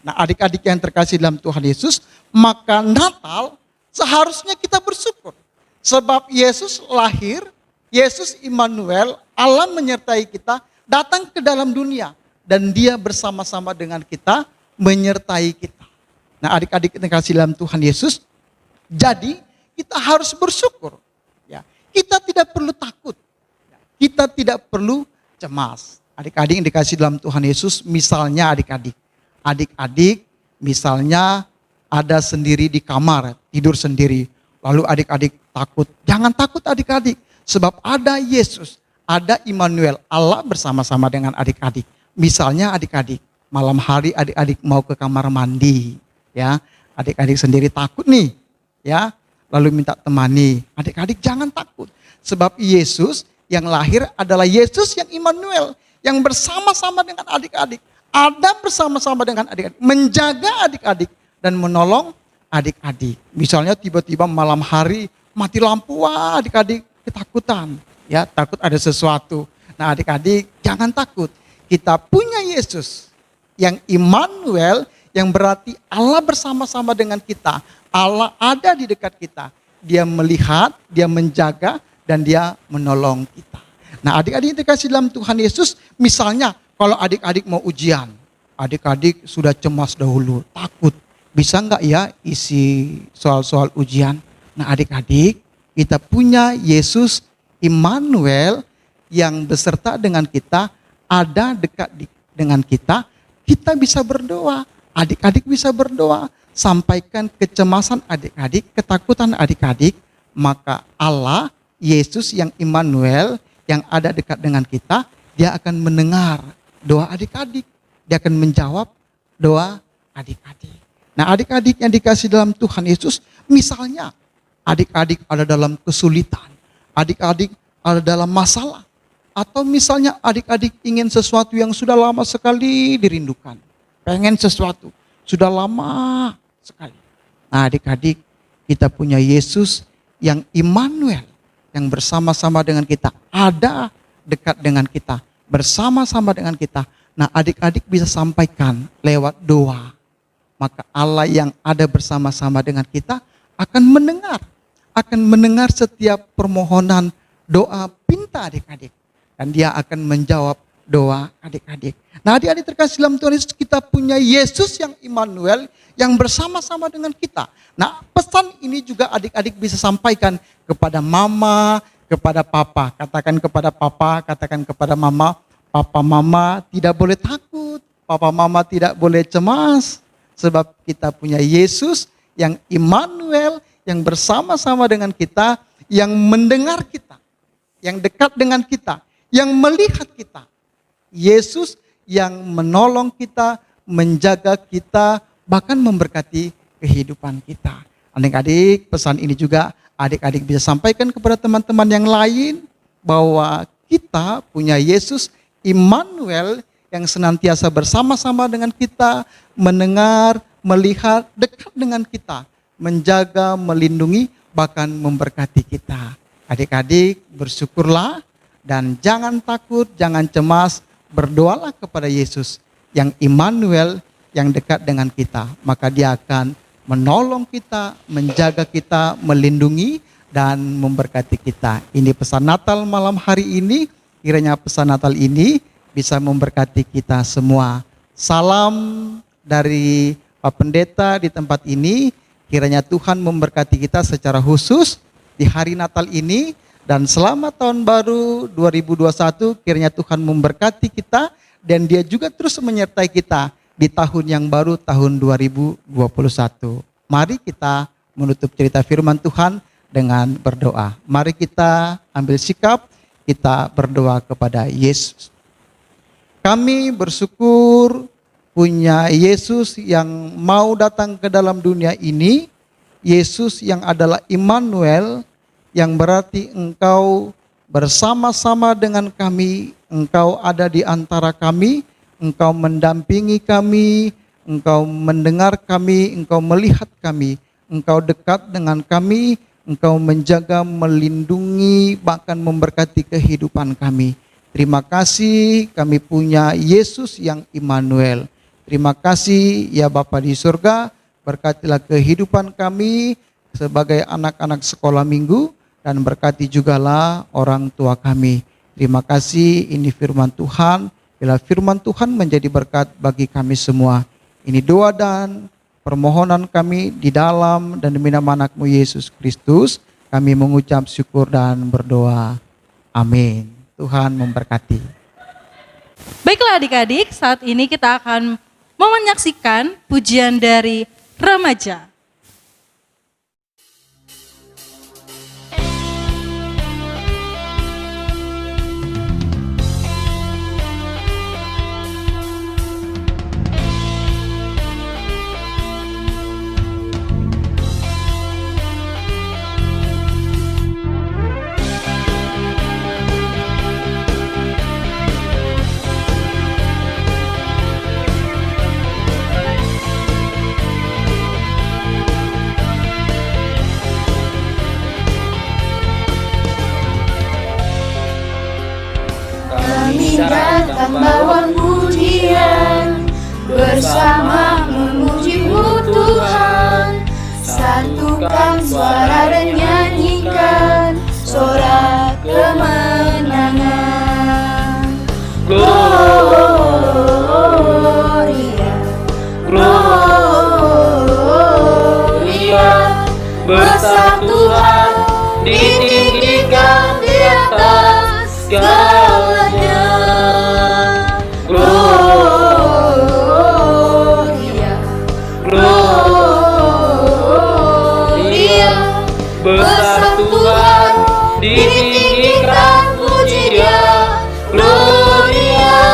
Nah, adik-adik yang terkasih dalam Tuhan Yesus, maka Natal seharusnya kita bersyukur. Sebab Yesus lahir, Yesus Immanuel, Allah menyertai kita, datang ke dalam dunia. Dan dia bersama-sama dengan kita, menyertai kita. Nah, adik-adik yang terkasih dalam Tuhan Yesus, jadi kita harus bersyukur. Ya, kita tidak perlu takut. Kita tidak perlu cemas. Adik-adik yang dikasih dalam Tuhan Yesus, misalnya adik-adik misalnya ada sendiri di kamar, tidur sendiri. Lalu adik-adik takut. Jangan takut adik-adik, sebab ada Yesus, ada Immanuel, Allah bersama-sama dengan adik-adik. Misalnya adik-adik, malam hari adik-adik mau ke kamar mandi, ya, adik-adik sendiri takut nih, ya, lalu minta temani. Adik-adik jangan takut, sebab Yesus yang lahir adalah Yesus yang Immanuel, yang bersama-sama dengan adik-adik, ada bersama-sama dengan adik-adik, menjaga adik-adik dan menolong adik-adik. Misalnya tiba-tiba malam hari mati lampu, wah adik-adik ketakutan, ya, takut ada sesuatu. Nah, adik-adik jangan takut. Kita punya Yesus yang Immanuel, yang berarti Allah bersama-sama dengan kita. Allah ada di dekat kita. Dia melihat, dia menjaga, dan dia menolong kita. Nah, adik-adik dikasih dalam Tuhan Yesus, misalnya kalau adik-adik mau ujian, adik-adik sudah cemas dahulu, takut. Bisa nggak ya isi soal-soal ujian? Nah, adik-adik, kita punya Yesus Immanuel yang beserta dengan kita, ada dekat dengan kita bisa berdoa. Adik-adik bisa berdoa, sampaikan kecemasan adik-adik, ketakutan adik-adik, maka Allah, Yesus yang Immanuel, yang ada dekat dengan kita, dia akan mendengar doa adik-adik. Dia akan menjawab doa adik-adik. Nah, adik-adik yang dikasih dalam Tuhan Yesus, misalnya adik-adik ada dalam kesulitan, adik-adik ada dalam masalah, atau misalnya adik-adik ingin sesuatu yang sudah lama sekali dirindukan. Pengen sesuatu, sudah lama sekali. Nah, adik-adik, kita punya Yesus yang Immanuel, yang bersama-sama dengan kita, ada dekat dengan kita, bersama-sama dengan kita. Nah, adik-adik bisa sampaikan lewat doa. Maka Allah yang ada bersama-sama dengan kita akan mendengar setiap permohonan doa pinta adik-adik. Dan dia akan menjawab doa adik-adik. Nah, adik-adik terkasih dalam Tuhan Yesus, kita punya Yesus yang Immanuel, yang bersama-sama dengan kita. Nah, pesan ini juga adik-adik bisa sampaikan kepada mama, kepada papa. Katakan kepada papa, katakan kepada mama, papa mama tidak boleh takut, papa mama tidak boleh cemas. Sebab kita punya Yesus yang Immanuel, yang bersama-sama dengan kita, yang mendengar kita, yang dekat dengan kita, yang melihat kita. Yesus yang menolong kita, menjaga kita, bahkan memberkati kehidupan kita. Adik-adik, pesan ini juga adik-adik bisa sampaikan kepada teman-teman yang lain, bahwa kita punya Yesus Immanuel yang senantiasa bersama-sama dengan kita, mendengar, melihat, dekat dengan kita, menjaga, melindungi, bahkan memberkati kita. Adik-adik, bersyukurlah dan jangan takut, jangan cemas, berdoalah kepada Yesus yang Immanuel, yang dekat dengan kita. Maka dia akan menolong kita, menjaga kita, melindungi, dan memberkati kita. Ini pesan Natal malam hari ini. Kiranya pesan Natal ini bisa memberkati kita semua. Salam dari Pak Pendeta di tempat ini. Kiranya Tuhan memberkati kita secara khusus di hari Natal ini. Dan selamat tahun baru 2021. Kiranya Tuhan memberkati kita. Dan dia juga terus menyertai kita di tahun yang baru, tahun 2021. Mari kita menutup cerita firman Tuhan dengan berdoa. Mari kita ambil sikap, kita berdoa kepada Yesus. Kami bersyukur punya Yesus yang mau datang ke dalam dunia ini. Yesus yang adalah Immanuel, yang berarti Engkau bersama-sama dengan kami. Engkau ada di antara kami, Engkau mendampingi kami, Engkau mendengar kami, Engkau melihat kami, Engkau dekat dengan kami, Engkau menjaga, melindungi, bahkan memberkati kehidupan kami. Terima kasih kami punya Yesus yang Immanuel. Terima kasih ya Bapa di surga, berkatilah kehidupan kami sebagai anak-anak sekolah minggu dan berkati jugalah orang tua kami. Terima kasih, ini firman Tuhan. Bila firman Tuhan menjadi berkat bagi kami semua. Ini doa dan permohonan kami di dalam dan demi nama anak-Mu Yesus Kristus. Kami mengucap syukur dan berdoa. Amin. Tuhan memberkati. Baiklah adik-adik, saat ini kita akan menyaksikan pujian dari remaja. Kami datang bawa pujian, bersama memuji-Mu Tuhan. Satukan suara dan nyanyikan sorak kemenangan. Gloria, Gloria, besar Tuhan, ditinggikan di atas segalanya. Gloria, Gloria, besar Tuhan, ditinggikan pujian. Gloria.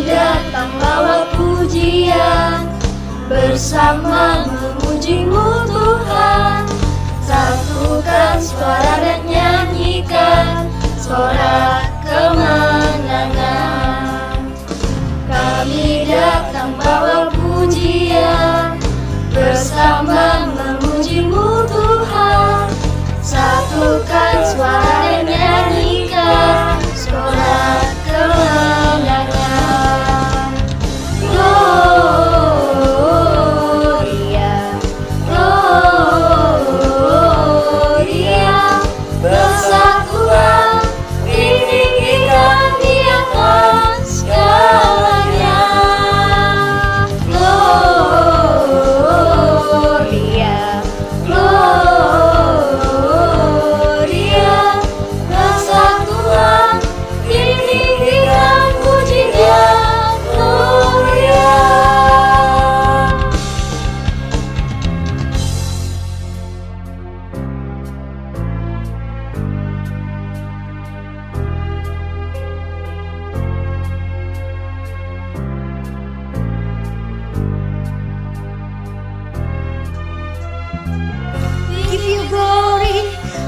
Datang bawa pujian, bersama memuji-Mu Tuhan. Satukan suara dan nyanyikan sorak kemenangan. Kami datang bawa pujian, bersama memuji-Mu Tuhan. Satukan suara dan nyanyikan sorak kemenangan. Gloria, Gloria, besar Tuhan, ditinggikan di atas segalanya. Gloria, Gloria, besar Tuhan, ditinggikan pujian. Gloria. We give you glory,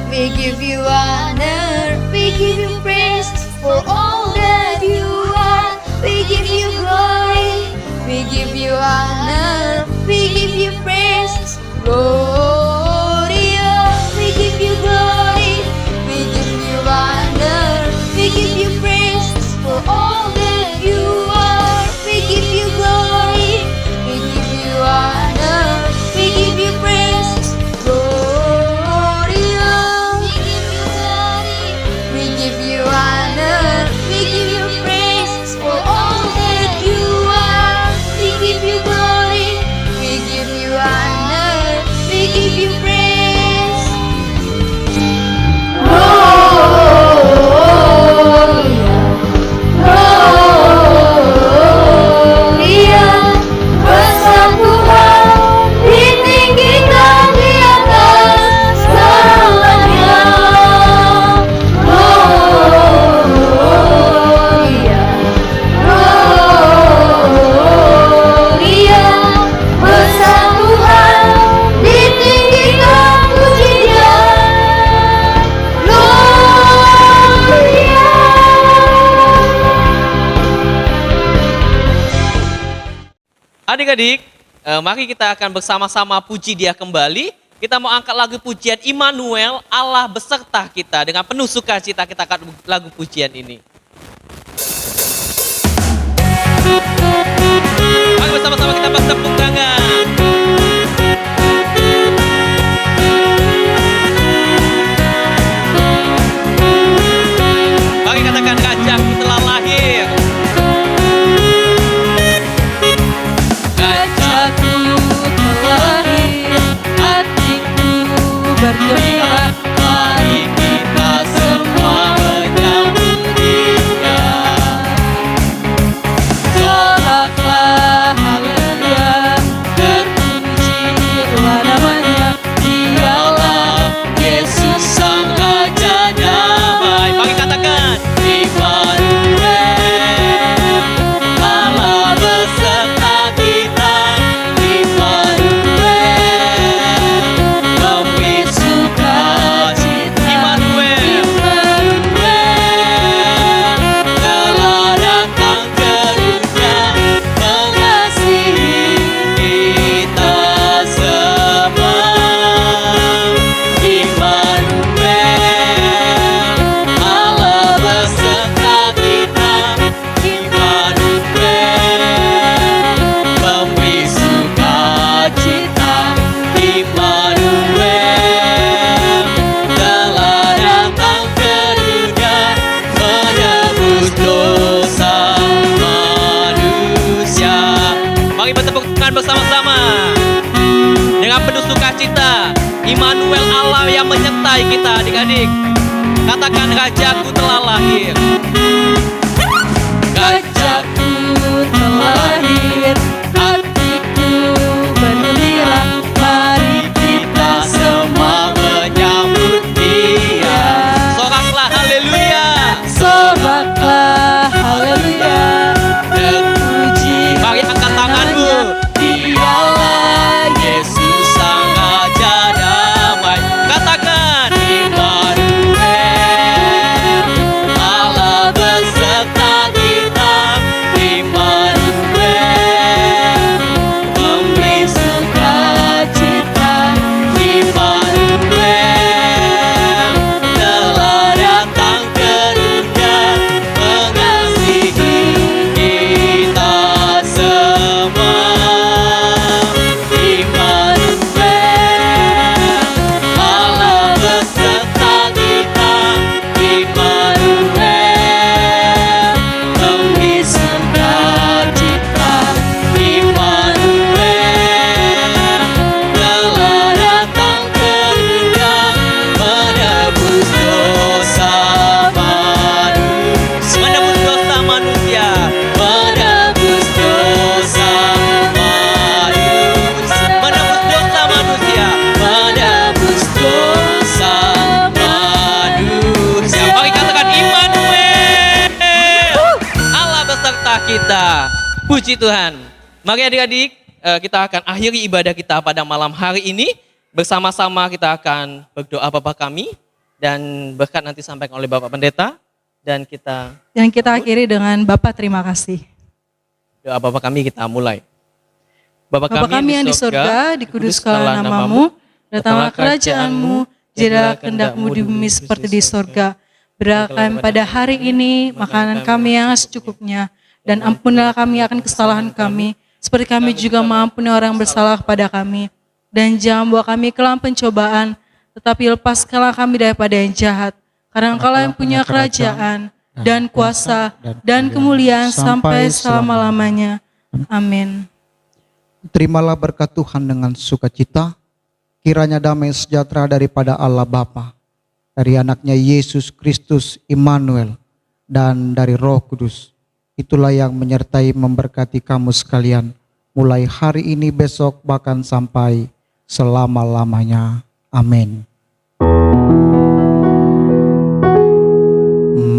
we give you honor, we give you praise for all that you are. We give you glory, we give you honor, we give you praise. Gloria, we give you glory, we give you honor, we give you praise for all that you are. We give you glory, we give you honor, we give you praise. Gloria, we give you glory, we give you honor, we give you praise for all that you are. We give you glory, we give you honor, we adik-adik, mari kita akan bersama-sama puji Dia kembali. Kita mau angkat lagu pujian Immanuel, Allah beserta kita. Dengan penuh sukacita kita angkat lagu pujian ini. Mari bersama-sama kita bertepuk tangan. Mari katakan, Rajaku telah lahir. Rajaku telah lahir, hatiku bergembira. Mari kita semua menyambut Dia. Soraklah haleluya, terpujilah namanya. Dialah Yesus Sang Raja Damai. Mari katakan, Immanuel, Allah beserta kita. Immanuel, memberi sukacita. Immanuel, telah datang ke dunia, mengasihi kita semua. Immanuel, Allah beserta kita. Immanuel, memberi sukacita. Immanuel, telah datang ke dunia, menebus dosa manusia. mari bertepuk tangan bersama-sama. Dengan penuh sukacita, Immanuel, Allah yang menyertai kita adik-adik. Katakan, Rajaku telah lahir. Rajaku telah lahir, hatiku bergembira. Mari kita semua menyambut Dia. Soraklah haleluya. Soraklah haleluya, terpuji. Mari angkat tanganmu. Dialah Yesus Sang Raja Damai. Katakan, Immanuel, Allah beserta kita. Immanuel, memberi sukacita. Immanuel, telah datang ke dunia, mengasihi kita semua. Immanuel, Allah beserta kita. Immanuel, memberi sukacita. Immanuel, telah datang ke dunia, menebus dosa manusia. menebus dosa manusia. Menebus dosa manusia. Menebus dosa manusia. Menebus dosa manusia. Mari katakan, Immanuel, Allah beserta kita. Puji Tuhan. Mari adik-adik, kita akan akhiri ibadah kita pada malam hari ini. Bersama-sama kita akan berdoa Bapa kami. Dan berkat nanti sampaikan oleh Bapak Pendeta. Dan kita akhiri dengan Bapa terima kasih. doa Bapa kami kita mulai. Bapa kami yang di surga, dikuduskanlah namamu, datanglah kerajaanmu, jadilah kehendak-mu di bumi seperti di surga. Berikan pada hari ini makanan kami yang secukupnya, dan ampunilah kami akan kesalahan kami, seperti kami juga mengampuni orang yang bersalah kepada kami. Dan jangan bawa kami ke dalam pencobaan, tetapi lepaskanlah kami daripada yang jahat. Karena Engkau yang punya kerajaan, dan kuasa, dan kemuliaan sampai selama-lamanya. Amin. Terimalah berkat Tuhan dengan sukacita. Kiranya damai sejahtera daripada Allah Bapa, dari anaknya Yesus Kristus Immanuel, dan dari Roh Kudus. Itulah yang menyertai memberkati kamu sekalian, mulai hari ini, besok, bahkan sampai selama-lamanya. Amin.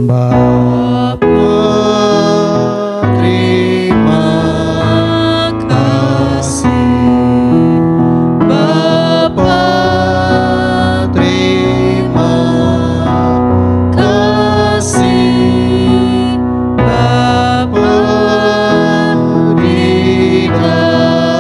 Bapa, terima kasih. Bapa, terima kasih. Bapa di dalam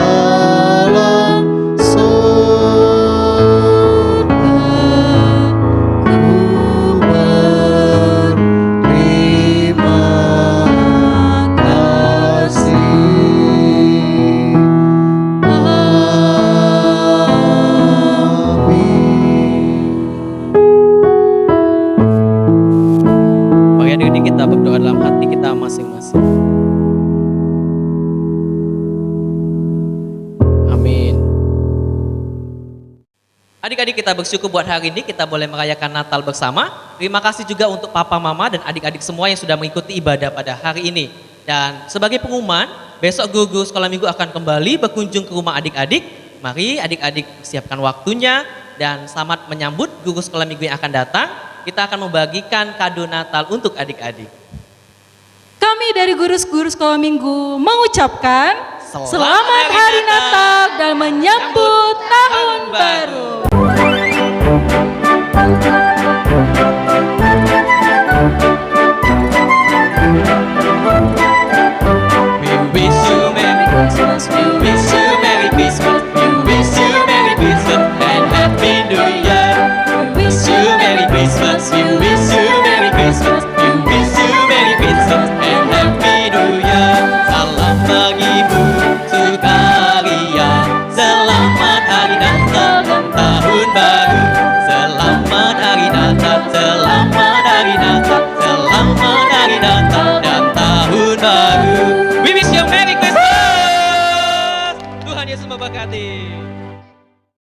Adik-adik kita bersyukur buat hari ini kita boleh merayakan Natal bersama. Terima kasih juga untuk papa, mama, dan adik-adik semua yang sudah mengikuti ibadah pada hari ini. Dan sebagai pengumuman, besok guru sekolah minggu akan kembali berkunjung ke rumah adik-adik. Mari adik-adik siapkan waktunya dan selamat menyambut guru sekolah minggu yang akan datang. Kita akan membagikan kado Natal untuk adik-adik. Kami dari guru-guru sekolah minggu mengucapkan Selamat Hari Natal dan menyambut Tahun Baru. We wish you Merry Christmas, we wish you Merry Christmas, we wish you Merry Christmas and Happy New Year. We wish you Merry Christmas, we wish you Merry Christmas, we wish you Merry Christmas and Happy New Year. Salam bagimu sukaria, selamat hari Natal dan Tahun Baru. Selamat hari Natal, selamat hari Natal, selamat hari Natal dan Tahun Baru. We wish you Merry Christmas. Tuhan Yesus memberkati.